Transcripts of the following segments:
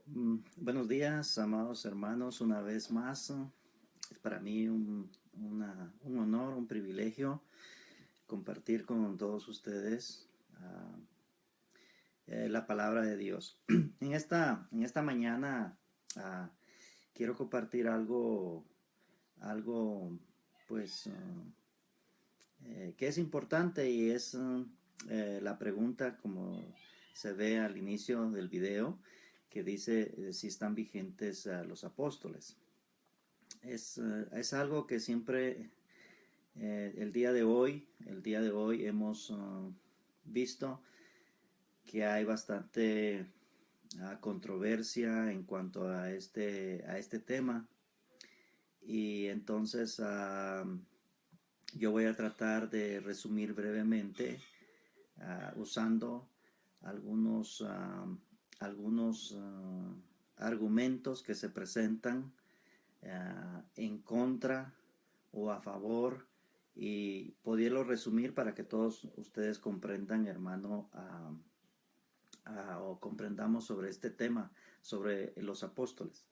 Buenos días, amados hermanos, una vez más. Es para mí un honor, un privilegio compartir con todos ustedes la palabra de Dios. En esta mañana ah, quiero compartir algo pues, que es importante y es la pregunta, como se ve al inicio del video, que dice si están vigentes los apóstoles. Es algo que siempre el día de hoy hemos visto que hay bastante controversia en cuanto a este tema. Y entonces yo voy a tratar de resumir brevemente usando algunos, argumentos que se presentan en contra o a favor, y poderlo resumir para que todos ustedes comprendan, hermano, o comprendamos sobre este tema, sobre los apóstoles.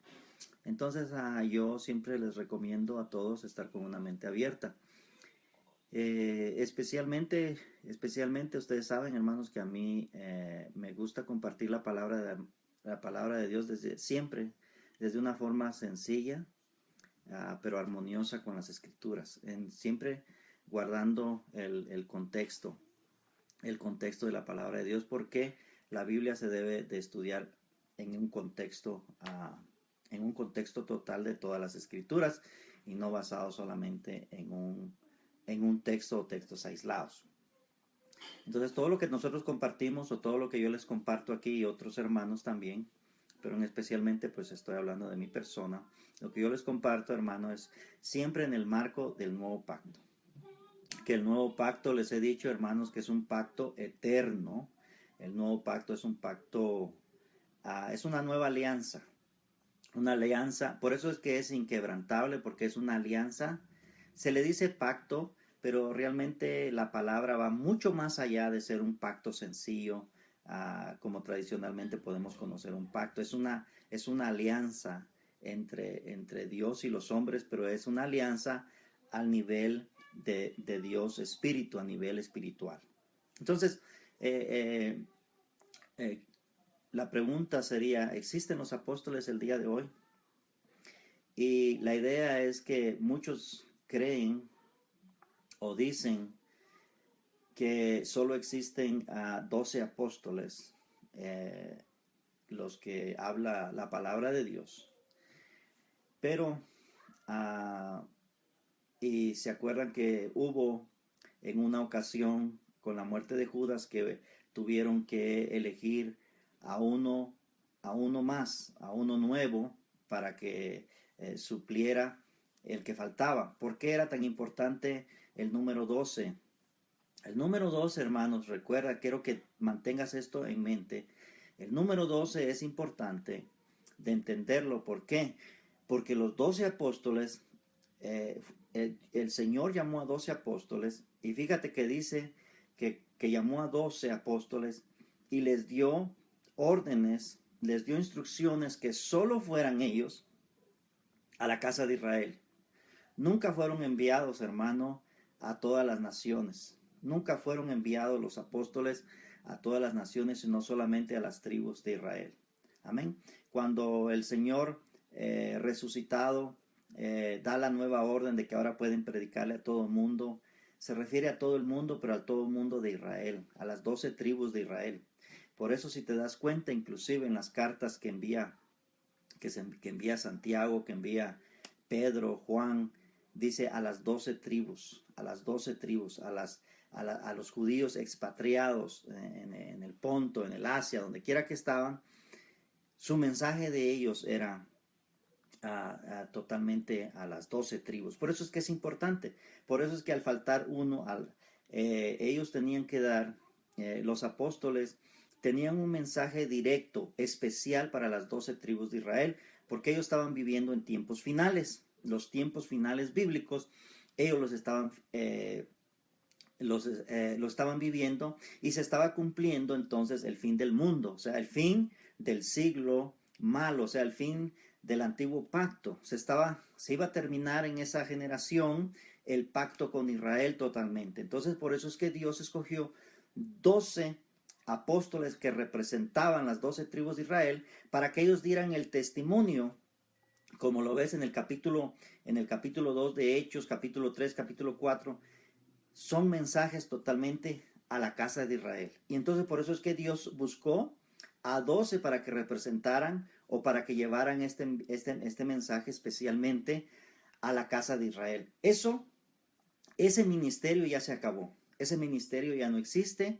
Entonces, yo siempre les recomiendo a todos estar con una mente abierta. Especialmente ustedes saben, hermanos, que a mí me gusta compartir la palabra de Dios desde siempre, desde una forma sencilla, pero armoniosa con las escrituras, siempre guardando el contexto de la palabra de Dios, porque la Biblia se debe de estudiar en un contexto, en un contexto total de todas las escrituras, y no basado solamente en un texto o textos aislados. Entonces, todo lo que nosotros compartimos, o todo lo que yo les comparto aquí, y otros hermanos también, pero especialmente pues estoy hablando de mi persona, lo que yo les comparto, hermano, es siempre en el marco del nuevo pacto. Que el nuevo pacto, les he dicho, hermanos, que es un pacto eterno. El nuevo pacto es un pacto, es una nueva alianza. Una alianza, por eso es que es inquebrantable, porque es una alianza. Se le dice pacto, pero realmente la palabra va mucho más allá de ser un pacto sencillo, como tradicionalmente podemos conocer un pacto. Es una alianza entre Dios y los hombres, pero es una alianza al nivel de Dios espíritu, a nivel espiritual. Entonces, eh, eh, la pregunta sería, ¿existen los apóstoles el día de hoy? Y la idea es que muchos creen o dicen que solo existen 12 apóstoles, eh, los que habla la palabra de Dios. Pero, ah, y se acuerdan que hubo en una ocasión con la muerte de Judas que tuvieron que elegir a uno, a uno más, a uno nuevo, para que supliera el que faltaba. ¿Por qué era tan importante el número 12? El número 12, hermanos, recuerda, quiero que mantengas esto en mente. El número 12 es importante de entenderlo. ¿Por qué? Porque los 12 apóstoles, el Señor llamó a 12 apóstoles, y fíjate que dice que llamó a 12 apóstoles y les dio órdenes, les dio instrucciones que solo fueran ellos a la casa de Israel. Nunca fueron enviados, hermano, a todas las naciones. Nunca fueron enviados los apóstoles a todas las naciones, sino solamente a las tribus de Israel. Amén. Cuando el Señor resucitado da la nueva orden de que ahora pueden predicarle a todo el mundo, se refiere a todo el mundo, pero a todo el mundo de Israel, a las 12 tribus de Israel. Por eso, si te das cuenta, inclusive en las cartas que envía Santiago, que envía Pedro, Juan, dice a las 12 tribus, a las 12 tribus, a los judíos expatriados en el Ponto, en el Asia, donde quiera que estaban. Su mensaje de ellos era totalmente a las 12 tribus. Por eso es que es importante. Por eso es que al faltar uno, ellos tenían que dar, los apóstoles tenían un mensaje directo, especial para las 12 tribus de Israel, porque ellos estaban viviendo en tiempos finales. Los tiempos finales bíblicos, ellos lo estaban viviendo, y se estaba cumpliendo entonces el fin del mundo, o sea, el fin del siglo malo, o sea, el fin del antiguo pacto. Se iba a terminar en esa generación el pacto con Israel totalmente. Entonces, por eso es que Dios escogió 12 apóstoles que representaban las 12 tribus de Israel para que ellos dieran el testimonio, como lo ves en el capítulo 2 de Hechos, capítulo 3, capítulo 4, son mensajes totalmente a la casa de Israel. Y entonces por eso es que Dios buscó a 12 para que representaran o para que llevaran este mensaje especialmente a la casa de Israel. Ese ministerio ya se acabó. Ese ministerio ya no existe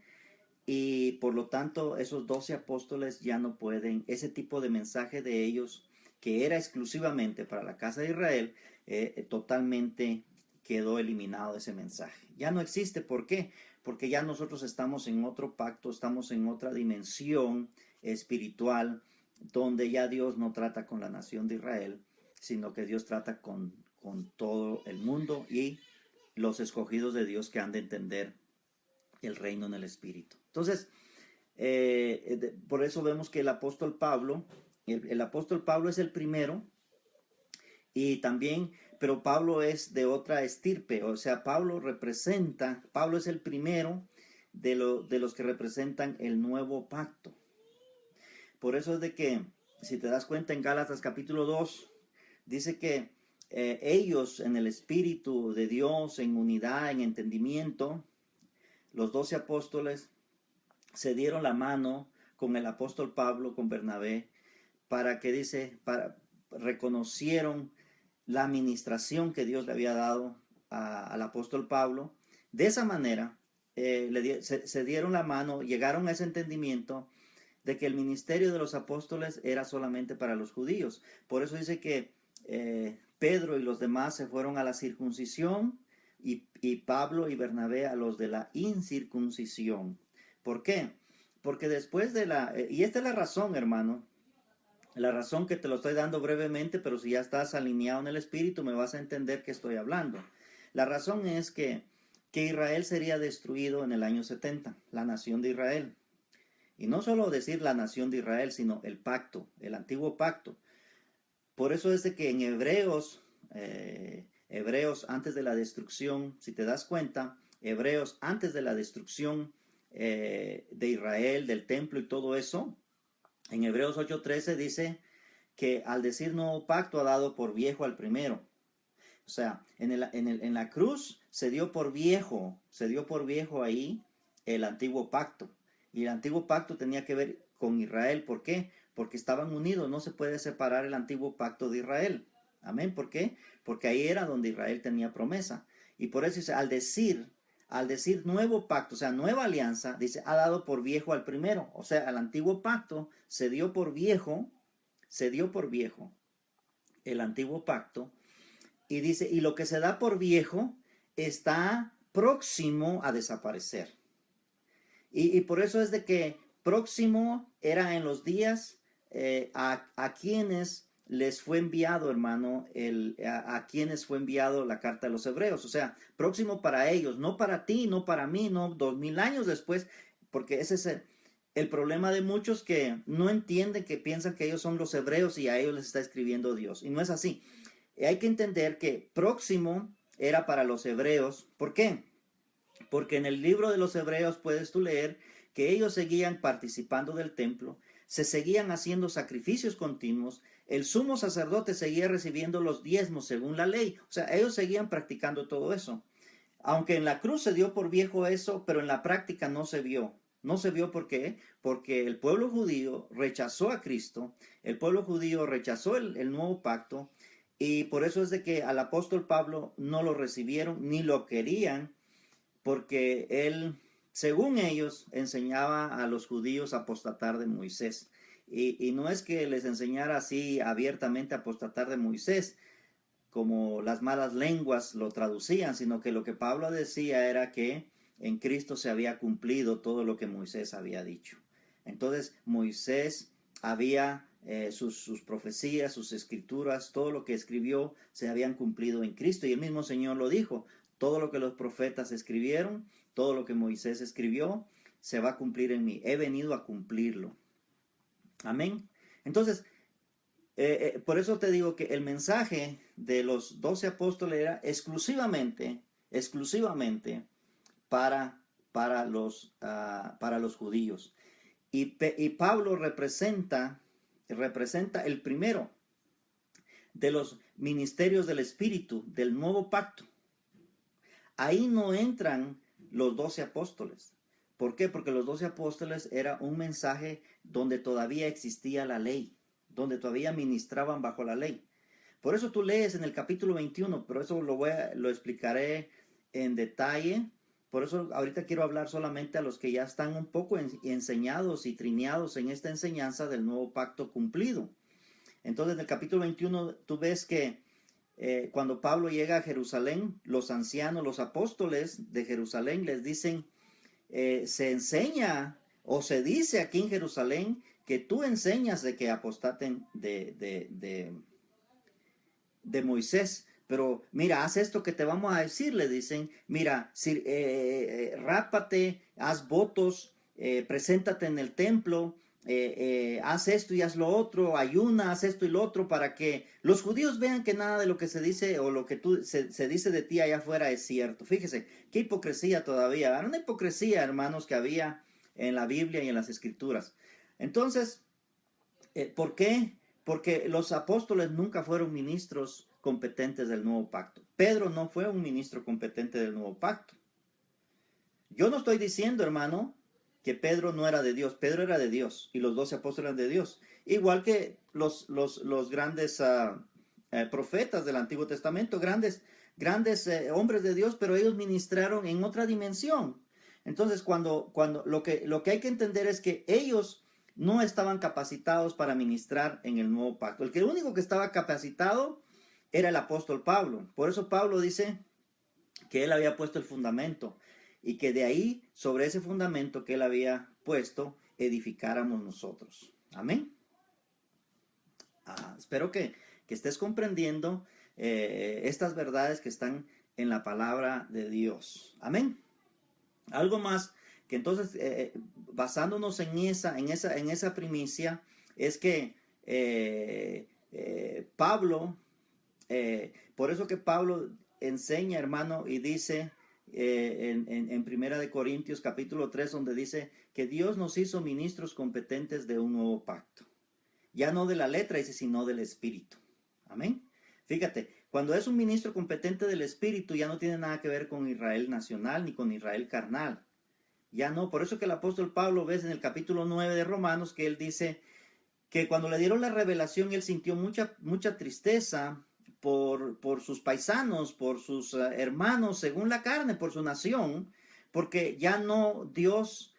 y por lo tanto esos 12 apóstoles ya no pueden, ese tipo de mensaje de ellos que era exclusivamente para la casa de Israel, totalmente quedó eliminado ese mensaje. Ya no existe. ¿Por qué? Porque ya nosotros estamos en otro pacto, estamos en otra dimensión espiritual, donde ya Dios no trata con la nación de Israel, sino que Dios trata con todo el mundo y los escogidos de Dios que han de entender el reino en el Espíritu. Entonces, por eso vemos que el apóstol Pablo, el apóstol Pablo es el primero y también, pero Pablo es de otra estirpe, o sea, Pablo es el primero de los que representan el nuevo pacto. Por eso es de que, si te das cuenta en Gálatas capítulo 2, dice que ellos en el Espíritu de Dios, en unidad, en entendimiento, los 12 apóstoles se dieron la mano con el apóstol Pablo, con Bernabé, reconocieron la administración que Dios le había dado al apóstol Pablo. De esa manera, se dieron la mano, llegaron a ese entendimiento de que el ministerio de los apóstoles era solamente para los judíos. Por eso dice que Pedro y los demás se fueron a la circuncisión y Pablo y Bernabé a los de la incircuncisión. ¿Por qué? Porque después y esta es la razón, hermano, la razón que te lo estoy dando brevemente, pero si ya estás alineado en el Espíritu me vas a entender que estoy hablando. La razón es que Israel sería destruido en el año 70, la nación de Israel. Y no solo decir la nación de Israel, sino el pacto, el antiguo pacto. Por eso es de que en Hebreos antes de la destrucción, si te das cuenta, Hebreos antes de la destrucción de Israel, del templo y todo eso, en Hebreos 8:13 dice que al decir nuevo pacto ha dado por viejo al primero. O sea, en la cruz se dio por viejo ahí el antiguo pacto. Y el antiguo pacto tenía que ver con Israel. ¿Por qué? Porque estaban unidos. No se puede separar el antiguo pacto de Israel. Amén. ¿Por qué? Porque ahí era donde Israel tenía promesa. Y por eso dice, al decir nuevo pacto, o sea, nueva alianza, dice, ha dado por viejo al primero. O sea, al antiguo pacto se dio por viejo el antiguo pacto. Y dice, y lo que se da por viejo está próximo a desaparecer. Y por eso es de que próximo era en los días a quienes les fue enviado, hermano, a quienes fue enviado la carta de los hebreos. O sea, próximo para ellos, no para ti, no para mí, no 2000 años después, porque ese es el problema de muchos que no entienden, que piensan que ellos son los hebreos y a ellos les está escribiendo Dios. Y no es así. Hay que entender que próximo era para los hebreos. ¿Por qué? Porque en el libro de los Hebreos puedes tú leer que ellos seguían participando del templo, se seguían haciendo sacrificios continuos, el sumo sacerdote seguía recibiendo los diezmos según la ley. O sea, ellos seguían practicando todo eso. Aunque en la cruz se dio por viejo eso, pero en la práctica no se vio. No se vio ¿por qué? Porque el pueblo judío rechazó a Cristo, el pueblo judío rechazó el nuevo pacto, y por eso es de que al apóstol Pablo no lo recibieron ni lo querían, porque él, según ellos, enseñaba a los judíos a apostatar de Moisés. Y no es que les enseñara así abiertamente a apostatar de Moisés, como las malas lenguas lo traducían, sino que lo que Pablo decía era que en Cristo se había cumplido todo lo que Moisés había dicho. Entonces Moisés había sus profecías, sus escrituras, todo lo que escribió se habían cumplido en Cristo. Y el mismo Señor lo dijo, todo lo que los profetas escribieron, todo lo que Moisés escribió, se va a cumplir en mí. He venido a cumplirlo. Amén. Entonces, por eso te digo que el mensaje de los 12 apóstoles era exclusivamente para, para los judíos. Y Pablo representa el primero de los ministerios del Espíritu, del nuevo pacto. Ahí no entran los 12 apóstoles. ¿Por qué? Porque los 12 apóstoles era un mensaje donde todavía existía la ley, donde todavía ministraban bajo la ley. Por eso tú lees en el capítulo 21, pero eso lo explicaré en detalle. Por eso ahorita quiero hablar solamente a los que ya están un poco enseñados y trineados en esta enseñanza del nuevo pacto cumplido. Entonces en el capítulo 21 tú ves que cuando Pablo llega a Jerusalén, los ancianos, los apóstoles de Jerusalén les dicen, se enseña o se dice aquí en Jerusalén que tú enseñas de que apostaten de Moisés. Pero mira, haz esto que te vamos a decir, le dicen, mira, rápate, haz votos, preséntate en el templo, haz esto y haz lo otro, ayuna, haz esto y lo otro, para que los judíos vean que nada de lo que se dice o lo que se dice de ti allá afuera es cierto. Fíjese, qué hipocresía todavía, era una hipocresía, hermanos, que había en la Biblia y en las Escrituras. Entonces, ¿por qué? Porque los apóstoles nunca fueron ministros competentes del nuevo pacto. Pedro no fue un ministro competente del nuevo pacto. Yo no estoy diciendo, hermano, que Pedro no era de Dios. Pedro era de Dios y los 12 apóstoles eran de Dios. Igual que los grandes profetas del Antiguo Testamento, grandes hombres de Dios, pero ellos ministraron en otra dimensión. Entonces, cuando lo que hay que entender es que ellos no estaban capacitados para ministrar en el nuevo pacto. El único que estaba capacitado era el apóstol Pablo. Por eso Pablo dice que él había puesto el fundamento y que de ahí, sobre ese fundamento que él había puesto, edificáramos nosotros. Amén. Espero que estés comprendiendo estas verdades que están en la palabra de Dios. Amén. Algo más que entonces, basándonos en esa primicia, es que Pablo, por eso que Pablo enseña, hermano, y dice en Primera de Corintios capítulo 3, donde dice que Dios nos hizo ministros competentes de un nuevo pacto. Ya no de la letra, dice, sino del Espíritu. Amén. Fíjate, cuando es un ministro competente del Espíritu, ya no tiene nada que ver con Israel nacional ni con Israel carnal. Ya no, por eso que el apóstol Pablo, ves en el capítulo 9 de Romanos, que él dice que cuando le dieron la revelación, él sintió mucha tristeza por sus paisanos, por sus hermanos, según la carne, por su nación, porque ya no Dios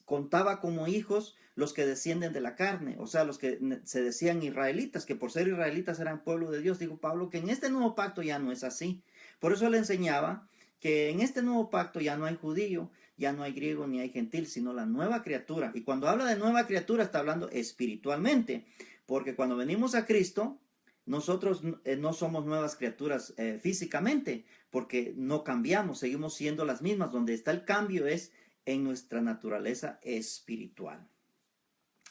contaba como hijos los que descienden de la carne, o sea, los que se decían israelitas, que por ser israelitas eran pueblo de Dios. Dijo Pablo que en este nuevo pacto ya no es así. Por eso le enseñaba que en este nuevo pacto ya no hay judío, ya no hay griego ni hay gentil, sino la nueva criatura. Y cuando habla de nueva criatura está hablando espiritualmente, porque cuando venimos a Cristo, nosotros no somos nuevas criaturas físicamente, porque no cambiamos, seguimos siendo las mismas. Donde está el cambio es en nuestra naturaleza espiritual.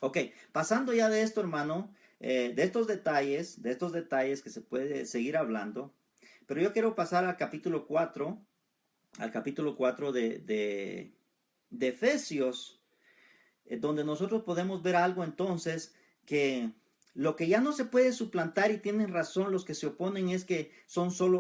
Ok, pasando ya de esto, hermano, de estos detalles que se puede seguir hablando, pero yo quiero pasar al capítulo 4 de Efesios, donde nosotros podemos ver algo entonces, que lo que ya no se puede suplantar, y tienen razón los que se oponen, es que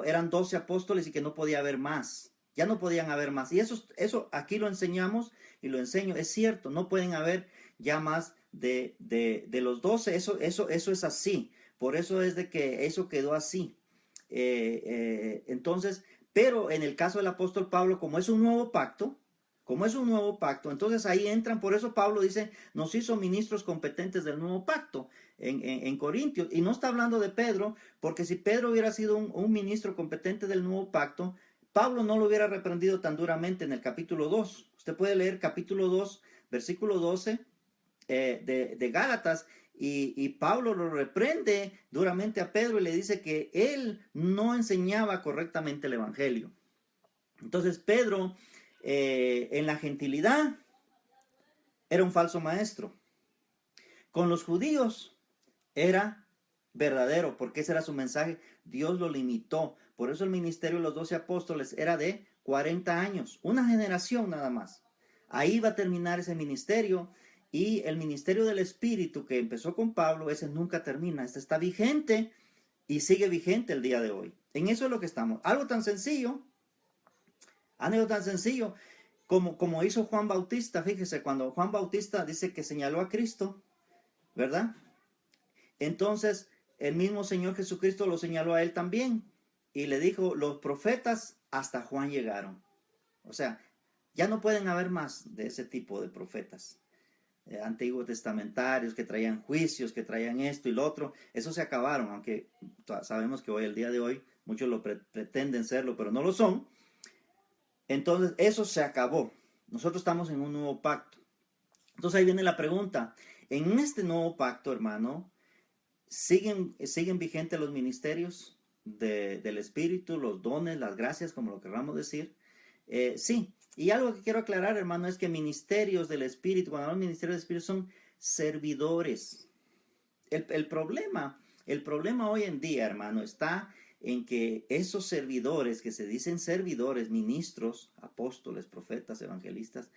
eran 12 apóstoles y que no podía haber más. Ya no podían haber más. Y eso aquí lo enseñamos y lo enseño. Es cierto, no pueden haber ya más de los 12. Eso es así. Por eso es de que eso quedó así. Entonces, pero en el caso del apóstol Pablo, como es un nuevo pacto, entonces ahí entran. Por eso Pablo dice, nos hizo ministros competentes del nuevo pacto en Corintios. Y no está hablando de Pedro, porque si Pedro hubiera sido un ministro competente del nuevo pacto, Pablo no lo hubiera reprendido tan duramente en el capítulo 2. Usted puede leer capítulo 2, versículo 12 de Gálatas, y Pablo lo reprende duramente a Pedro y le dice que él no enseñaba correctamente el evangelio. Entonces Pedro, en la gentilidad, era un falso maestro. Con los judíos era verdadero, porque ese era su mensaje. Dios lo limitó. Por eso el ministerio de los 12 apóstoles era de 40 años, una generación nada más. Ahí va a terminar ese ministerio, y el ministerio del Espíritu que empezó con Pablo, ese nunca termina. Este está vigente y sigue vigente el día de hoy. En eso es lo que estamos. Algo tan sencillo como hizo Juan Bautista. Fíjese, cuando Juan Bautista dice que señaló a Cristo, ¿verdad? Entonces, el mismo Señor Jesucristo lo señaló a él también y le dijo, los profetas hasta Juan llegaron. O sea, ya no pueden haber más de ese tipo de profetas antiguos testamentarios que traían juicios, que traían esto y lo otro. Eso se acabaron, aunque sabemos que hoy, el día de hoy, muchos lo pretenden serlo, pero no lo son. Entonces, eso se acabó. Nosotros estamos en un nuevo pacto. Entonces ahí viene la pregunta. En este nuevo pacto, hermano, ¿siguen vigentes los ministerios del Espíritu, los dones, las gracias, como lo queramos decir? Sí. Y algo que quiero aclarar, hermano, es que ministerios del Espíritu, cuando hablamos de ministerios del Espíritu, son servidores. El problema hoy en día, hermano, está en que esos servidores que se dicen servidores, ministros, apóstoles, profetas, evangelistas,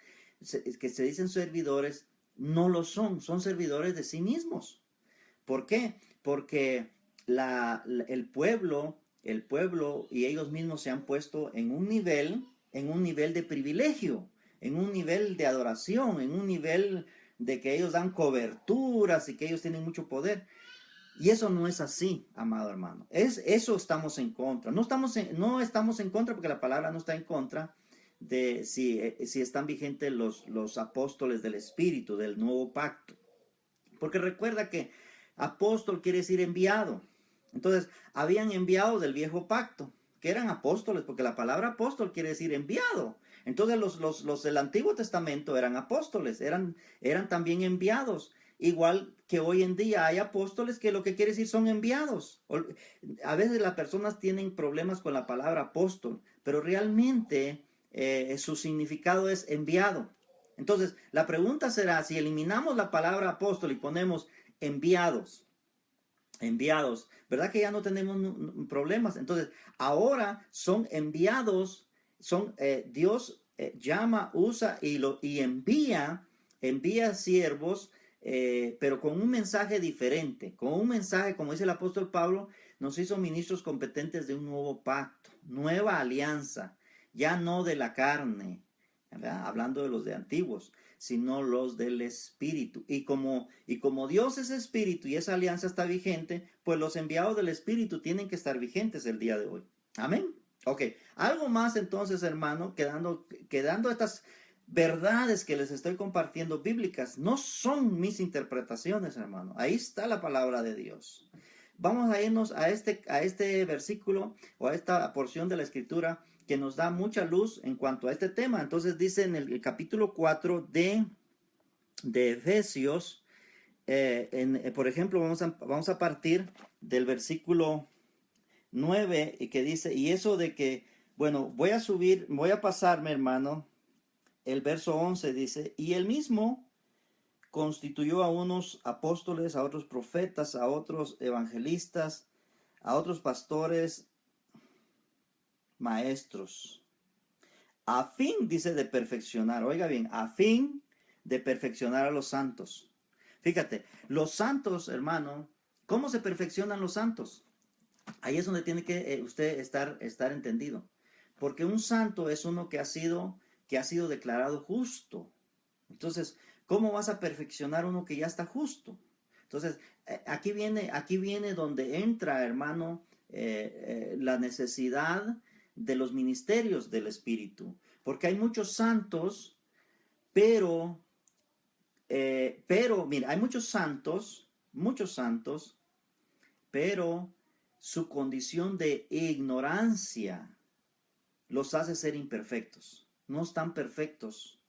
que se dicen servidores, no lo son servidores de sí mismos. ¿Por qué? Porque el pueblo y ellos mismos se han puesto en un nivel de privilegio, en un nivel de adoración, en un nivel de que ellos dan coberturas y que ellos tienen mucho poder. Y eso no es así, amado hermano. Eso estamos en contra. No estamos en contra, porque la palabra no está en contra de si están vigentes los apóstoles del Espíritu, del nuevo pacto. Porque recuerda que apóstol quiere decir enviado. Entonces, habían enviados del viejo pacto, que eran apóstoles, porque la palabra apóstol quiere decir enviado. Entonces, los del Antiguo Testamento eran apóstoles, eran también enviados. Igual que hoy en día hay apóstoles que lo que quiere decir son enviados. A veces las personas tienen problemas con la palabra apóstol, pero realmente su significado es enviado. Entonces, la pregunta será, si eliminamos la palabra apóstol y ponemos enviados, ¿verdad que ya no tenemos problemas? Entonces, ahora son enviados, Dios llama, usa y envía siervos, pero con un mensaje diferente, con un mensaje, como dice el apóstol Pablo, nos hizo ministros competentes de un nuevo pacto, nueva alianza, ya no de la carne, ¿verdad? Hablando de los de antiguos, sino los del Espíritu. Y como Dios es Espíritu y esa alianza está vigente, pues los enviados del Espíritu tienen que estar vigentes el día de hoy. Amén. Ok, algo más entonces, hermano, quedando estas verdades que les estoy compartiendo bíblicas, no son mis interpretaciones, hermano. Ahí está la palabra de Dios. Vamos a irnos a este versículo o a esta porción de la Escritura que nos da mucha luz en cuanto a este tema. Entonces dice en el capítulo 4 de Efesios, por ejemplo, vamos a partir del versículo 9, y que dice, y eso de que, bueno, voy a pasarme, hermano, el verso 11 dice, y él mismo constituyó a unos apóstoles, a otros profetas, a otros evangelistas, a otros pastores, maestros, a fin, dice, de perfeccionar, oiga bien, a fin de perfeccionar a los santos. Fíjate, los santos, hermano, ¿cómo se perfeccionan los santos? Ahí es donde tiene que usted estar entendido. Porque un santo es uno que ha sido declarado justo. Entonces, ¿cómo vas a perfeccionar uno que ya está justo? Entonces, aquí viene donde entra, hermano, la necesidad de los ministerios del Espíritu. Porque hay muchos santos, pero mira, hay muchos santos, pero su condición de ignorancia los hace ser imperfectos. No están perfectos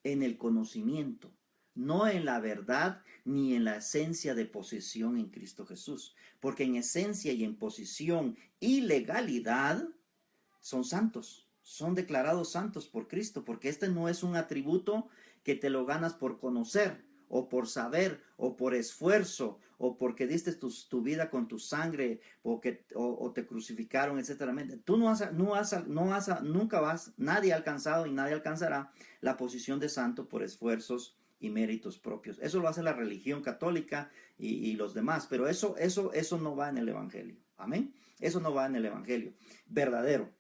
en el conocimiento, no en la verdad ni en la esencia de posesión en Cristo Jesús. Porque en esencia y en posición y legalidad son santos, son declarados santos por Cristo, porque este no es un atributo que te lo ganas por conocer o por saber, o por esfuerzo, o porque diste tu vida con tu sangre, o te crucificaron, etcétera. Tú nunca vas, nadie ha alcanzado y nadie alcanzará la posición de santo por esfuerzos y méritos propios. Eso lo hace la religión católica y los demás, pero eso no va en el Evangelio. Amén. Eso no va en el Evangelio verdadero.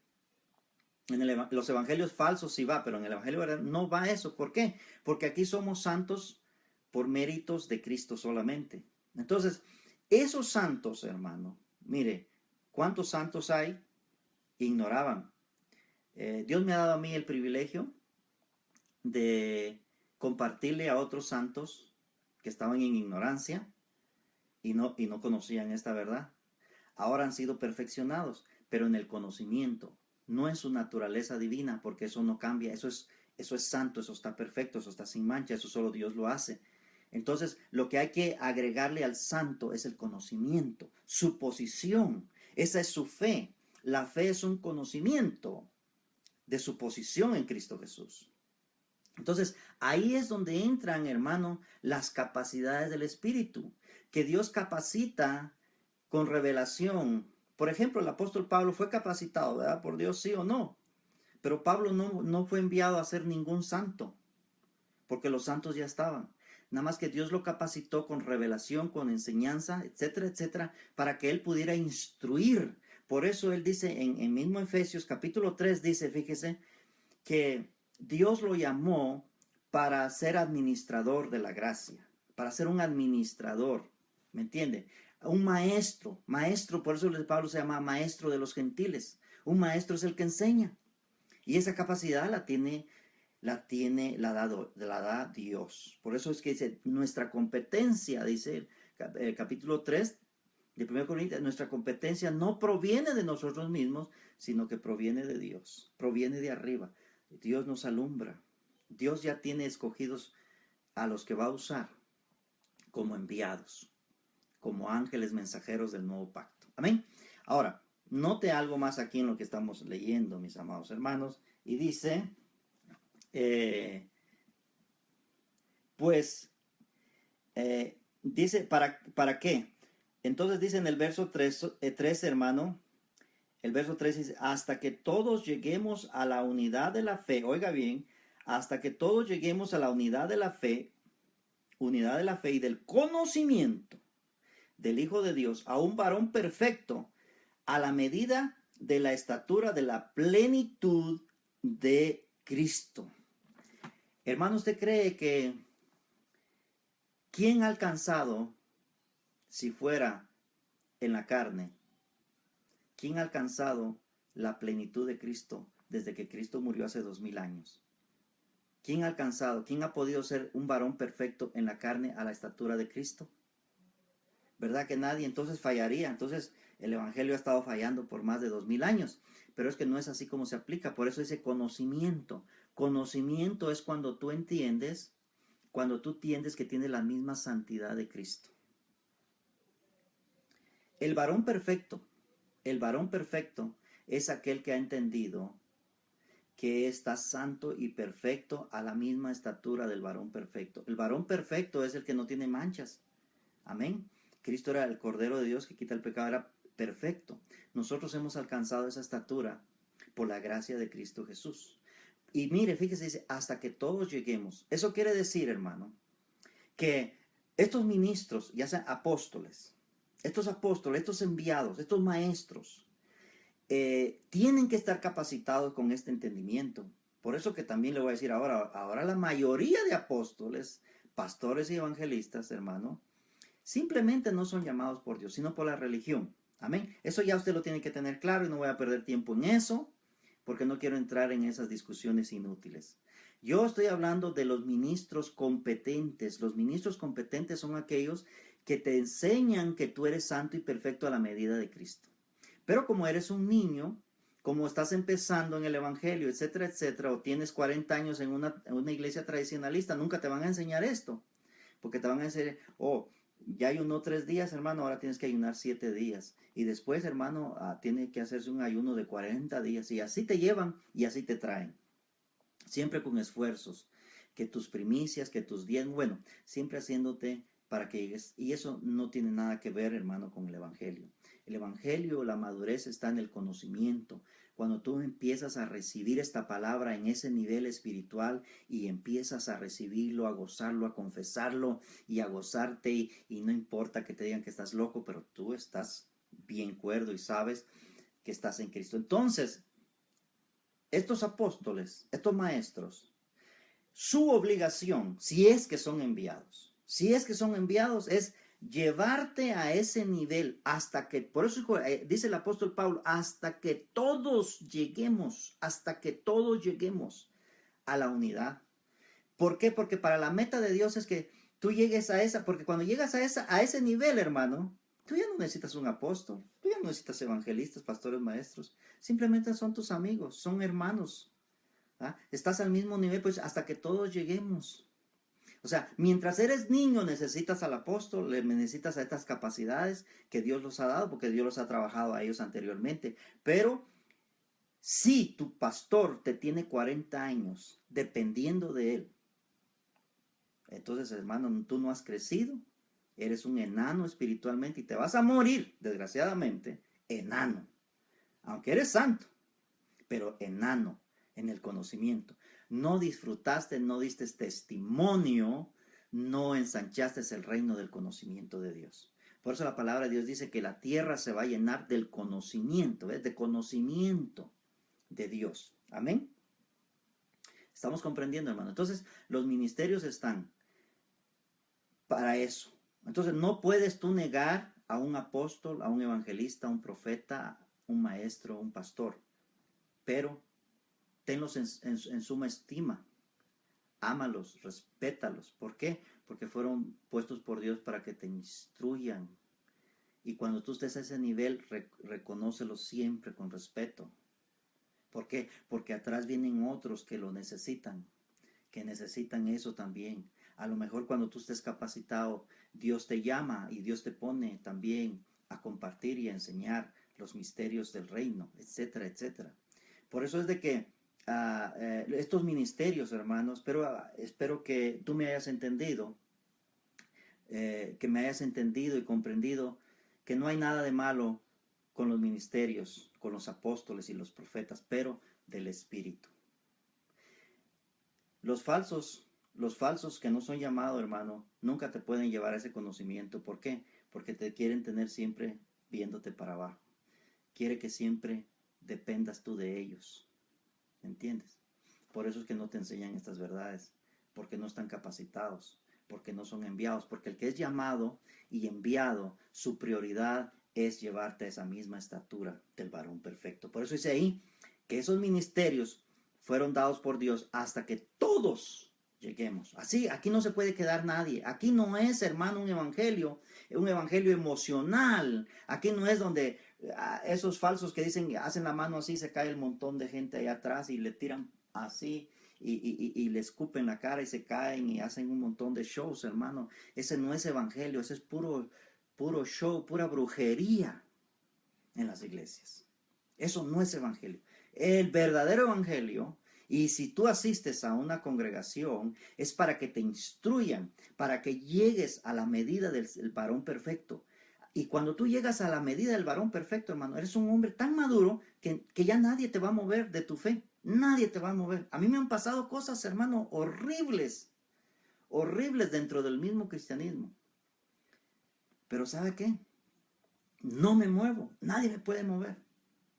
Los evangelios falsos sí va, pero en el evangelio verdadero no va eso. ¿Por qué? Porque aquí somos santos por méritos de Cristo solamente. Entonces, esos santos, hermano, mire, ¿cuántos santos hay? Ignoraban. Dios me ha dado a mí el privilegio de compartirle a otros santos que estaban en ignorancia y no conocían esta verdad. Ahora han sido perfeccionados, pero en el conocimiento, no en su naturaleza divina, porque eso no cambia, eso es santo, eso está perfecto, eso está sin mancha, eso solo Dios lo hace. Entonces, lo que hay que agregarle al santo es el conocimiento, su posición, esa es su fe. La fe es un conocimiento de su posición en Cristo Jesús. Entonces, ahí es donde entran, hermano, las capacidades del Espíritu, que Dios capacita con revelación. Por ejemplo, el apóstol Pablo fue capacitado, ¿verdad? Por Dios, sí o no. Pero Pablo no fue enviado a ser ningún santo, porque los santos ya estaban. Nada más que Dios lo capacitó con revelación, con enseñanza, etcétera, etcétera, para que él pudiera instruir. Por eso él dice en mismo Efesios capítulo 3, dice, fíjese, que Dios lo llamó para ser administrador de la gracia, para ser un administrador, ¿me entiende? Un maestro, por eso Pablo se llama maestro de los gentiles. Un maestro es el que enseña. Y esa capacidad la da Dios. Por eso es que dice, nuestra competencia, dice el capítulo 3 de 1 Corintios, nuestra competencia no proviene de nosotros mismos, sino que proviene de Dios, proviene de arriba. Dios nos alumbra. Dios ya tiene escogidos a los que va a usar como enviados, como ángeles mensajeros del nuevo pacto. Amén. Ahora, note algo más aquí en lo que estamos leyendo, mis amados hermanos, y dice, dice, ¿para qué? Entonces dice en el verso 3, hermano, el verso 3 dice, hasta que todos lleguemos a la unidad de la fe, oiga bien, hasta que todos lleguemos a la unidad de la fe y del conocimiento del Hijo de Dios, a un varón perfecto, a la medida de la estatura de la plenitud de Cristo. Hermano, ¿usted cree que quién ha alcanzado, si fuera en la carne, quién ha alcanzado la plenitud de Cristo desde que Cristo murió hace 2000 años? ¿Quién ha alcanzado, quién ha podido ser un varón perfecto en la carne a la estatura de Cristo? ¿Verdad que nadie? Entonces fallaría. Entonces el Evangelio ha estado fallando por más de 2000 años. Pero es que no es así como se aplica. Por eso dice conocimiento. Conocimiento es cuando tú entiendes que tiene la misma santidad de Cristo. El varón perfecto es aquel que ha entendido que está santo y perfecto a la misma estatura del varón perfecto. El varón perfecto es el que no tiene manchas. Amén. Cristo era el Cordero de Dios que quita el pecado, era perfecto. Nosotros hemos alcanzado esa estatura por la gracia de Cristo Jesús. Y mire, fíjese, dice, hasta que todos lleguemos. Eso quiere decir, hermano, que estos ministros, ya sean apóstoles, estos enviados, estos maestros, tienen que estar capacitados con este entendimiento. Por eso que también le voy a decir ahora la mayoría de apóstoles, pastores y evangelistas, hermano, simplemente no son llamados por Dios, sino por la religión. Amén. Eso ya usted lo tiene que tener claro y no voy a perder tiempo en eso, porque no quiero entrar en esas discusiones inútiles. Yo estoy hablando de los ministros competentes. Los ministros competentes son aquellos que te enseñan que tú eres santo y perfecto a la medida de Cristo. Pero como eres un niño, como estás empezando en el Evangelio, etcétera, etcétera, o tienes 40 años en una iglesia tradicionalista, nunca te van a enseñar esto. Porque te van a decir, ya ayunó 3 días, hermano, ahora tienes que ayunar 7 días. Y después, hermano, tiene que hacerse un ayuno de 40 días. Y así te llevan y así te traen. Siempre con esfuerzos. que tus primicias, que tus diezmos, bueno, siempre haciéndote para que llegues. Y eso no tiene nada que ver, hermano, con el Evangelio. El Evangelio, la madurez está en el conocimiento. Cuando tú empiezas a recibir esta palabra en ese nivel espiritual y empiezas a recibirlo, a gozarlo, a confesarlo y a gozarte y no importa que te digan que estás loco, pero tú estás bien cuerdo y sabes que estás en Cristo. Entonces, estos apóstoles, estos maestros, su obligación, si es que son enviados, es llevarte a ese nivel hasta que, por eso dice el apóstol Pablo, hasta que todos lleguemos a la unidad. ¿Por qué? Porque para la meta de Dios es que tú llegues a esa, porque cuando llegas a ese nivel, hermano, tú ya no necesitas un apóstol, tú ya no necesitas evangelistas, pastores, maestros, simplemente son tus amigos, son hermanos. ¿Ah? Estás al mismo nivel, pues hasta que todos lleguemos. O sea, mientras eres niño necesitas al apóstol, le necesitas a estas capacidades que Dios los ha dado, porque Dios los ha trabajado a ellos anteriormente. Pero si tu pastor te tiene 40 años dependiendo de él, entonces, hermano, tú no has crecido, eres un enano espiritualmente y te vas a morir, desgraciadamente, enano. Aunque eres santo, pero enano en el conocimiento. No disfrutaste, no diste testimonio, no ensanchaste el reino del conocimiento de Dios. Por eso la palabra de Dios dice que la tierra se va a llenar del conocimiento, ¿ves? De conocimiento de Dios. Amén. Estamos comprendiendo, hermano. Entonces, los ministerios están para eso. Entonces, no puedes tú negar a un apóstol, a un evangelista, a un profeta, un maestro, un pastor, pero tenlos en suma estima, ámalos, respétalos. ¿Por qué? Porque fueron puestos por Dios para que te instruyan. Y cuando tú estés a ese nivel, reconócelos siempre con respeto. ¿Por qué? Porque atrás vienen otros que lo necesitan, que necesitan eso también. A lo mejor cuando tú estés capacitado, Dios te llama y Dios te pone también a compartir y a enseñar los misterios del reino, etcétera, etcétera. Por eso es de que estos ministerios, hermanos, pero espero que tú me hayas entendido, y comprendido que no hay nada de malo con los ministerios, con los apóstoles y los profetas, pero del Espíritu. Los falsos que no son llamados, hermano, nunca te pueden llevar a ese conocimiento. ¿Por qué? Porque te quieren tener siempre viéndote para abajo. Quiere que siempre dependas tú de ellos. ¿Entiendes? Por eso es que no te enseñan estas verdades, porque no están capacitados, porque no son enviados, porque el que es llamado y enviado, su prioridad es llevarte a esa misma estatura del varón perfecto. Por eso dice ahí que esos ministerios fueron dados por Dios hasta que todos lleguemos. Así, aquí no se puede quedar nadie. Aquí no es, hermano, un evangelio emocional. Aquí no es donde esos falsos que dicen, hacen la mano así, se cae el montón de gente allá atrás y le tiran así y le escupen la cara y se caen y hacen un montón de shows, hermano. Ese no es evangelio, ese es puro show, pura brujería en las iglesias. Eso no es evangelio. El verdadero evangelio, y si tú asistes a una congregación, es para que te instruyan, para que llegues a la medida del varón perfecto. Y cuando tú llegas a la medida del varón perfecto, hermano, eres un hombre tan maduro que ya nadie te va a mover de tu fe. Nadie te va a mover. A mí me han pasado cosas, hermano, horribles, horribles dentro del mismo cristianismo. Pero ¿sabe qué? No me muevo. Nadie me puede mover.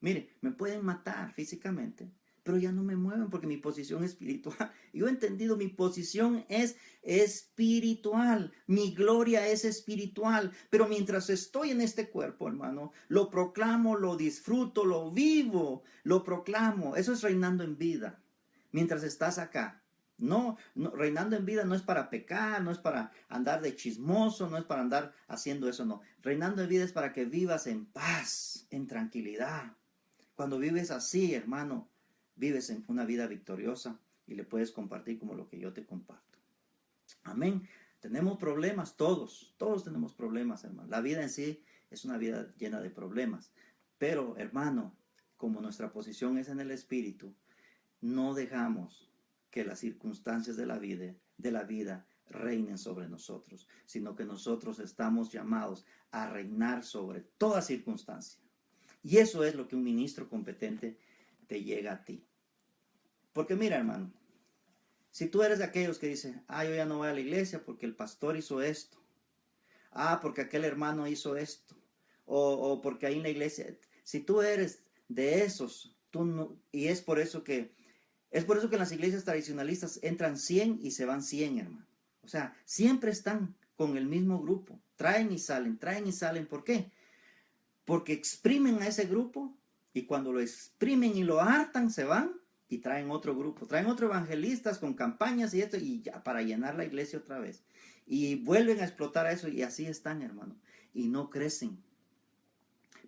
Mire, me pueden matar físicamente, pero ya no me mueven porque mi posición es espiritual. Yo he entendido, mi posición es espiritual, mi gloria es espiritual, pero mientras estoy en este cuerpo, hermano, lo proclamo, lo disfruto, lo vivo, lo proclamo. Eso es reinando en vida, mientras estás acá. No, reinando en vida no es para pecar, no es para andar de chismoso, no es para andar haciendo eso, no. Reinando en vida es para que vivas en paz, en tranquilidad. Cuando vives así, hermano, vives en una vida victoriosa y le puedes compartir como lo que yo te comparto. Amén. Tenemos problemas, todos tenemos problemas, hermano. La vida en sí es una vida llena de problemas. Pero, hermano, como nuestra posición es en el Espíritu, no dejamos que las circunstancias de la vida reinen sobre nosotros, sino que nosotros estamos llamados a reinar sobre toda circunstancia. Y eso es lo que un ministro competente te llega a ti. Porque mira, hermano, si tú eres de aquellos que dicen, yo ya no voy a la iglesia porque el pastor hizo esto, porque aquel hermano hizo esto, o porque ahí en la iglesia, si tú eres de esos, tú no, y es por eso que en las iglesias tradicionalistas entran 100 y se van 100, hermano. O sea, siempre están con el mismo grupo, traen y salen, ¿por qué? Porque exprimen a ese grupo y cuando lo exprimen y lo hartan se van y traen otro grupo, traen otros evangelistas con campañas y esto y ya para llenar la iglesia otra vez. Y vuelven a explotar a eso y así están, hermano. Y no crecen.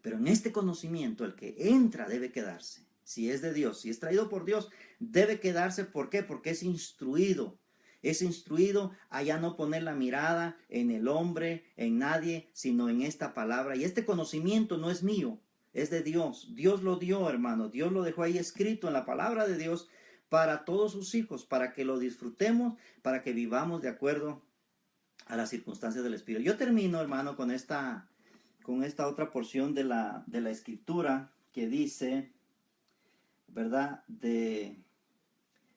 Pero en este conocimiento el que entra debe quedarse. Si es de Dios, si es traído por Dios, debe quedarse. ¿Por qué? Porque es instruido. Es instruido a ya no poner la mirada en el hombre, en nadie, sino en esta palabra. Y este conocimiento no es mío, es de Dios. Dios lo dio, hermano. Dios lo dejó ahí escrito en la palabra de Dios para todos sus hijos, para que lo disfrutemos, para que vivamos de acuerdo a las circunstancias del Espíritu. Yo termino, hermano, con esta otra porción de la escritura que dice, ¿verdad? De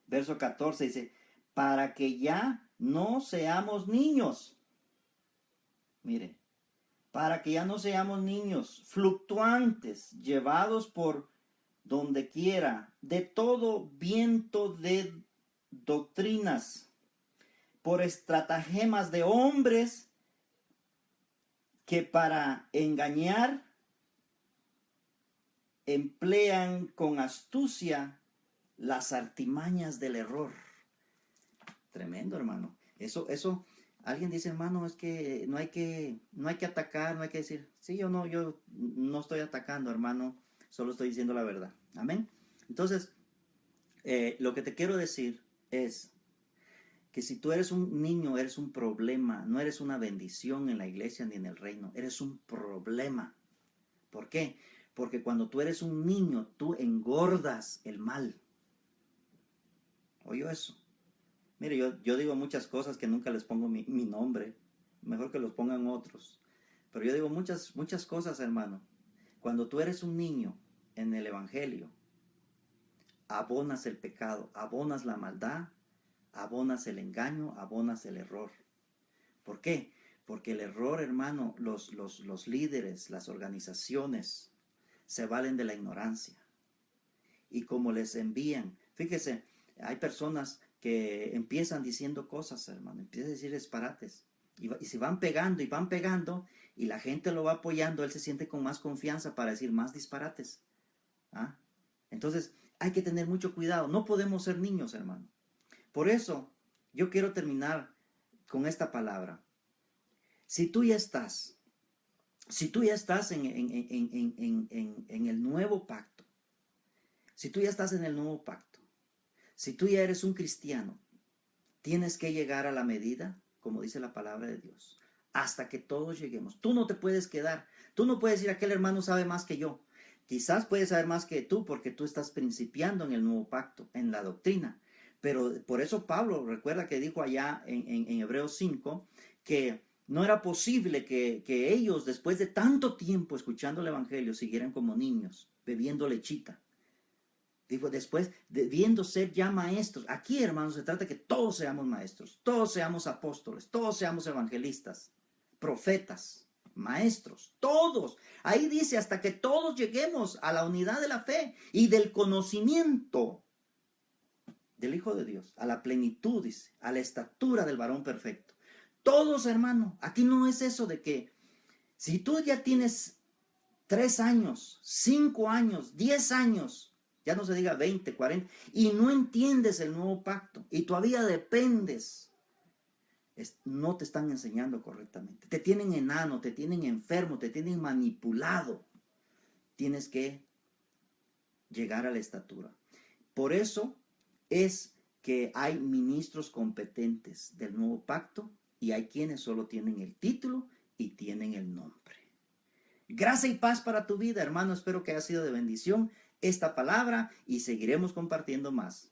verso 14 dice, para que ya no seamos niños. Mire, para que ya no seamos niños, fluctuantes, llevados por donde quiera, de todo viento de doctrinas, por estratagemas de hombres que para engañar emplean con astucia las artimañas del error. Tremendo, hermano. Eso, alguien dice, hermano, es que no hay que atacar, no hay que decir, sí, yo no estoy atacando, hermano, solo estoy diciendo la verdad. Amén. Entonces, lo que te quiero decir es que si tú eres un niño, eres un problema, no eres una bendición en la iglesia ni en el reino, eres un problema. ¿Por qué? Porque cuando tú eres un niño, tú engordas el mal. ¿Oyó eso? Mire, yo digo muchas cosas que nunca les pongo mi nombre. Mejor que los pongan otros. Pero yo digo muchas cosas, hermano. Cuando tú eres un niño en el evangelio, abonas el pecado, abonas la maldad, abonas el engaño, abonas el error. ¿Por qué? Porque el error, hermano, los líderes, las organizaciones, se valen de la ignorancia. Y como les envían, fíjese, hay personas que empiezan diciendo cosas, hermano, empiezan a decir disparates. Y se van pegando y van pegando, y la gente lo va apoyando, él se siente con más confianza para decir más disparates. Entonces, hay que tener mucho cuidado. No podemos ser niños, hermano. Por eso, yo quiero terminar con esta palabra. Si tú ya estás en el nuevo pacto, si tú ya estás en el nuevo pacto, si tú ya eres un cristiano, tienes que llegar a la medida, como dice la palabra de Dios, hasta que todos lleguemos. Tú no te puedes quedar. Tú no puedes decir, aquel hermano sabe más que yo. Quizás puede saber más que tú porque tú estás principiando en el nuevo pacto, en la doctrina. Pero por eso Pablo, recuerda que dijo allá en Hebreos 5, que no era posible que ellos, después de tanto tiempo escuchando el evangelio, siguieran como niños, bebiendo lechita. Digo, después, debiendo ser ya maestros. Aquí, hermanos, se trata de que todos seamos maestros, todos seamos apóstoles, todos seamos evangelistas, profetas, maestros, todos. Ahí dice, hasta que todos lleguemos a la unidad de la fe y del conocimiento del Hijo de Dios, a la plenitud, dice, a la estatura del varón perfecto. Todos, hermano, aquí no es eso de que si tú ya tienes 3 años, 5 años, 10 años, ya no se diga 20, 40, y no entiendes el nuevo pacto y todavía dependes, no te están enseñando correctamente. Te tienen enano, te tienen enfermo, te tienen manipulado. Tienes que llegar a la estatura. Por eso es que hay ministros competentes del nuevo pacto y hay quienes solo tienen el título y tienen el nombre. Gracia y paz para tu vida, hermano. Espero que haya sido de bendición esta palabra y seguiremos compartiendo más.